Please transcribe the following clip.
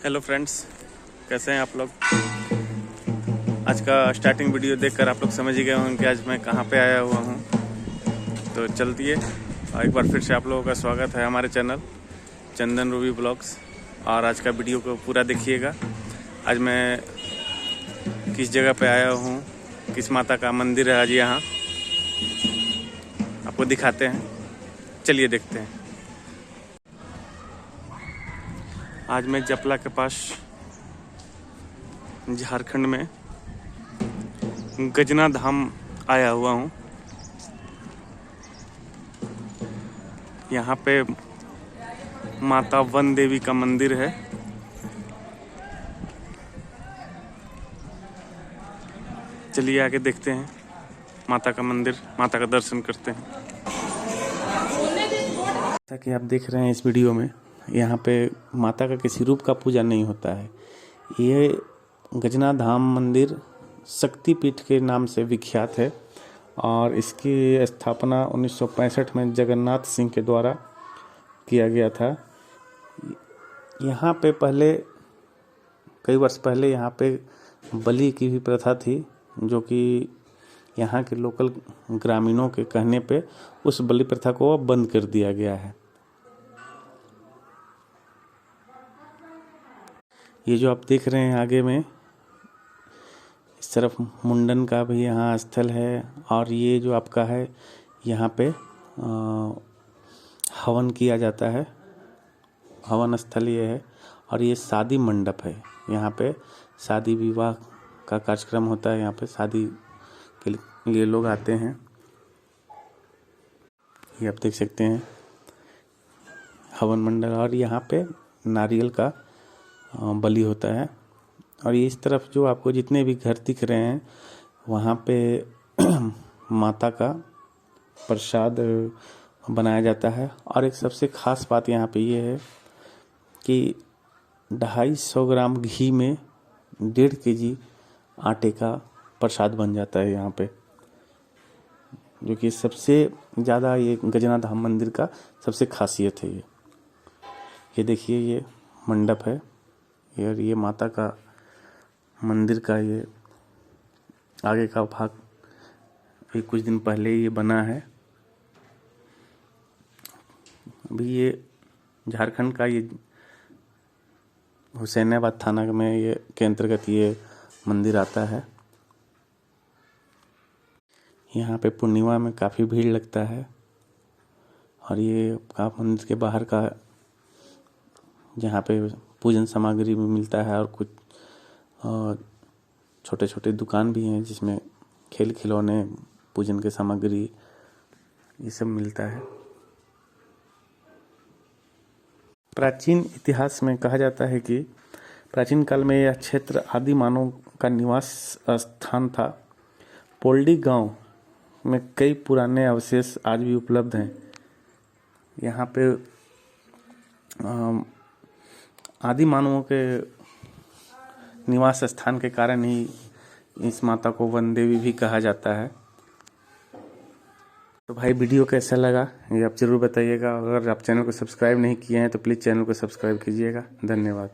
Hello friends, कैसे हैं आप लोग। आज का स्टार्टिंग वीडियो देखकर आप लोग समझ ही गए होंगे कि आज मैं कहाँ पे आया हुआ हूँ। तो चलती है एक बार फिर से आप लोगों का स्वागत है हमारे चैनल चंदन रूबी ब्लॉग्स। और आज का वीडियो को पूरा देखिएगा। आज मैं किस जगह पे आया हूँ, किस माता का मंदिर है आज यहाँ, आपको दिखाते हैं। चलिए देखते हैं। आज मैं जपला के पास झारखंड में गजना धाम आया हुआ हूँ। यहाँ पे माता वन देवी का मंदिर है। चलिए आगे देखते हैं माता का मंदिर, माता का दर्शन करते हैं। जैसा कि आप देख रहे हैं इस वीडियो में, यहाँ पे माता का किसी रूप का पूजा नहीं होता है। ये गजना धाम मंदिर शक्तिपीठ के नाम से विख्यात है और इसकी स्थापना 1965 में जगन्नाथ सिंह के द्वारा किया गया था। यहाँ पे पहले कई वर्ष पहले यहाँ पे बलि की भी प्रथा थी, जो कि यहाँ के लोकल ग्रामीणों के कहने पे उस बलि प्रथा को अब बंद कर दिया गया है। ये जो आप देख रहे हैं आगे में, इस तरफ मुंडन का भी यहाँ स्थल है। और ये जो आपका है, यहाँ पे हवन किया जाता है, हवन स्थल ये है। और ये शादी मंडप है, यहाँ पे शादी विवाह का कार्यक्रम होता है। यहाँ पे शादी के लिए लोग आते हैं। ये आप देख सकते हैं हवन मंडल। और यहाँ पे नारियल का बलि होता है। और ये इस तरफ जो आपको जितने भी घर दिख रहे हैं, वहाँ पे माता का प्रसाद बनाया जाता है। और एक सबसे ख़ास बात यहाँ पे ये है कि 250 ग्राम घी में 1.5 kg आटे का प्रसाद बन जाता है यहाँ पे, जो कि सबसे ज़्यादा ये गजना धाम मंदिर का सबसे खासियत है। ये देखिए, ये मंडप है और ये माता का मंदिर का ये आगे का भाग अभी कुछ दिन पहले ये बना है। अभी ये झारखंड का ये हुसैनाबाद थाना में ये के अंतर्गत ये मंदिर आता है। यहाँ पे पूर्णिमा में काफ़ी भीड़ लगता है। और ये का मंदिर के बाहर का जहाँ पे पूजन सामग्री भी मिलता है और कुछ छोटे छोटे दुकान भी हैं जिसमें खेल खिलौने, पूजन के सामग्री, ये सब मिलता है। प्राचीन इतिहास में कहा जाता है कि प्राचीन काल में यह क्षेत्र आदि मानव का निवास स्थान था। पोल्डी गांव में कई पुराने अवशेष आज भी उपलब्ध हैं। यहाँ पे आदि मानवों के निवास स्थान के कारण ही इस माता को वन देवी भी कहा जाता है। तो भाई, वीडियो कैसा लगा ये आप ज़रूर बताइएगा। अगर आप चैनल को सब्सक्राइब नहीं किए हैं तो प्लीज़ चैनल को सब्सक्राइब कीजिएगा। धन्यवाद।